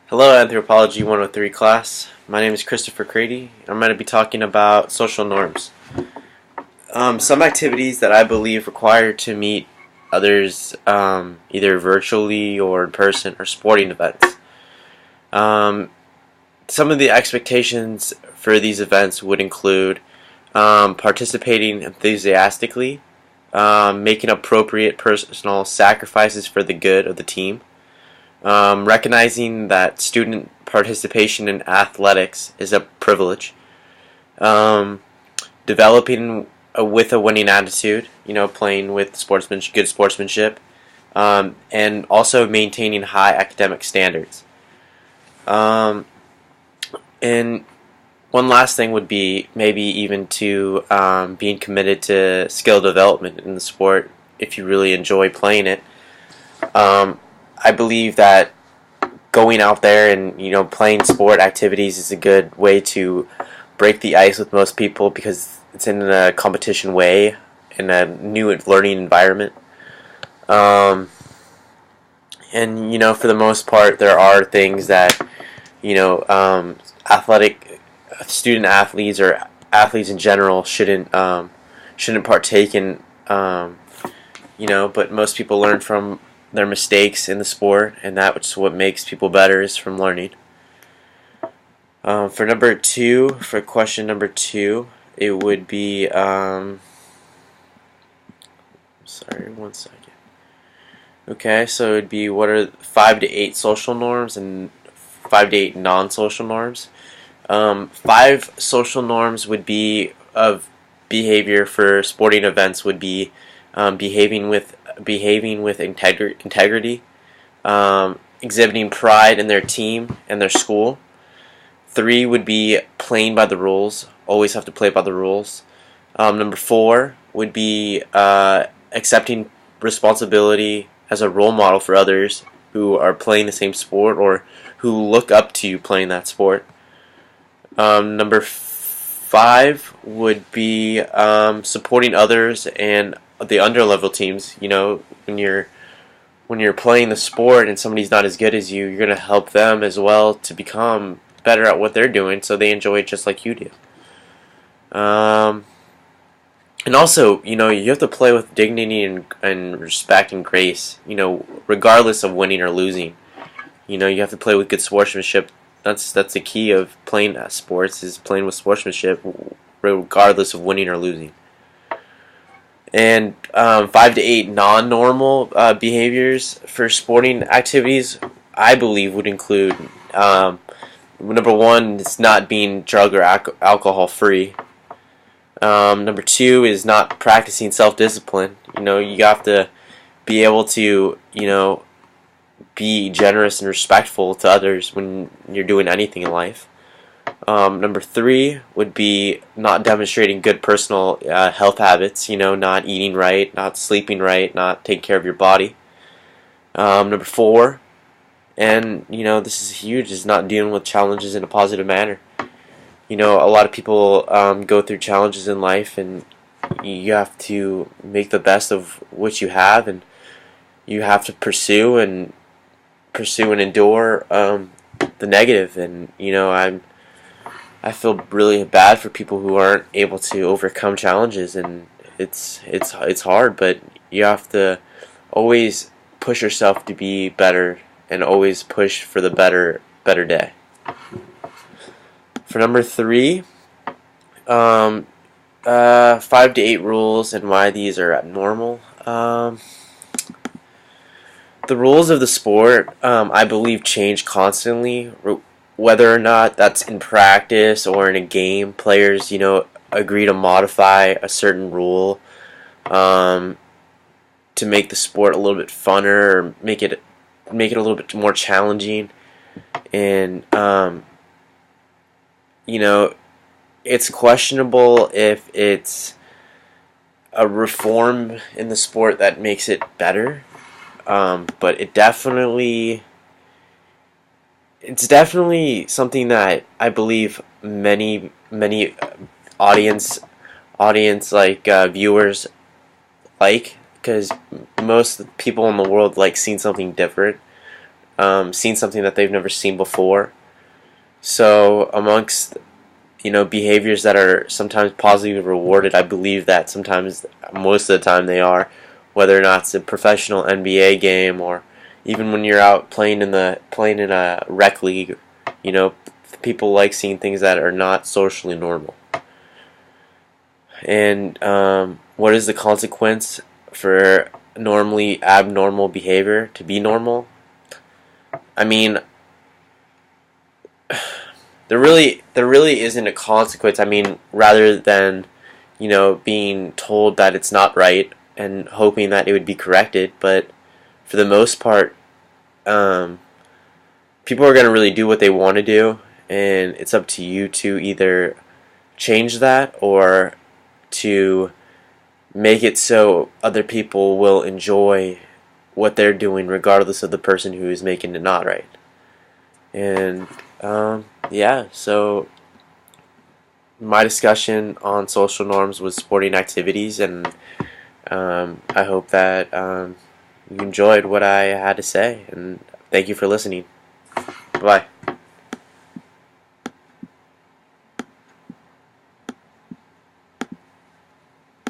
Hello, Anthropology 103 class. My name is Christopher Crady. I'm going to be talking about social norms. Some activities that I believe require to meet others either virtually or in person are sporting events. Um, some of the expectations for these events would include participating enthusiastically, making appropriate personal sacrifices for the good of the team, recognizing that student participation in athletics is a privilege, um, developing with a winning attitude, playing with good sportsmanship, and also maintaining high academic standards. Um, and one last thing would be maybe even to being committed to skill development in the sport if you really enjoy playing it. I believe that going out there and playing sport activities is a good way to break the ice with most people because it's in a competition way in a new learning environment. Um, and for the most part, there are things that athletic student athletes or athletes in general shouldn't partake in. But most people learn from their mistakes in the sport, and that's what makes people better is from learning. For question number two, it would be, sorry, 1 second. Okay, so it would be what are 5 to 8 social norms and 5 to 8 non-social norms. 5 social norms would be of behavior for sporting events would be behaving with integrity, exhibiting pride in their team and their school. 3 would be playing by the rules. Always have to play by the rules. Number 4 would be accepting responsibility as a role model for others who are playing the same sport or who look up to you playing that sport. Number 5 would be supporting others and the underlevel teams. When you're playing the sport and somebody's not as good as you, you're going to help them as well to become better at what they're doing so they enjoy it just like you do. And also, you have to play with dignity and respect and grace, regardless of winning or losing. You have to play with good sportsmanship. That's the key of playing sports is playing with sportsmanship regardless of winning or losing. And 5 to 8 non-normal behaviors for sporting activities, I believe, would include number 1 is not being drug or alcohol free. Number 2 is not practicing self-discipline. You have to be able to be generous and respectful to others when you're doing anything in life. Number 3 would be not demonstrating good personal health habits, not eating right, not sleeping right, not taking care of your body. Number 4, and this is huge, is not dealing with challenges in a positive manner. A lot of people go through challenges in life, and you have to make the best of what you have, and you have to pursue and endure the negative. And I feel really bad for people who aren't able to overcome challenges, and it's hard, but you have to always push yourself to be better and always push for the better day. For number 3, 5 to 8 rules and why these are abnormal. The rules of the sport, I believe, change constantly. Whether or not that's in practice or in a game, players, agree to modify a certain rule to make the sport a little bit funner or make it a little bit more challenging. And it's questionable if it's a reform in the sport that makes it better. But it's definitely something that I believe many audience viewers like, because most people in the world like seeing something different. seen something that they've never seen before. So amongst behaviors that are sometimes positively rewarded, I believe that sometimes, most of the time, they are, whether or not it's a professional NBA game or even when you're out playing in a rec league. People like seeing things that are not socially normal. And what is the consequence for normally abnormal behavior to be normal? I mean, there really isn't a consequence. I mean, rather than being told that it's not right and hoping that it would be corrected, but for the most part, people are going to really do what they want to do, and it's up to you to either change that or to make it so other people will enjoy what they're doing regardless of the person who is making it not right. And yeah, so my discussion on social norms was sporting activities, and I hope that you enjoyed what I had to say, and thank you for listening. Bye.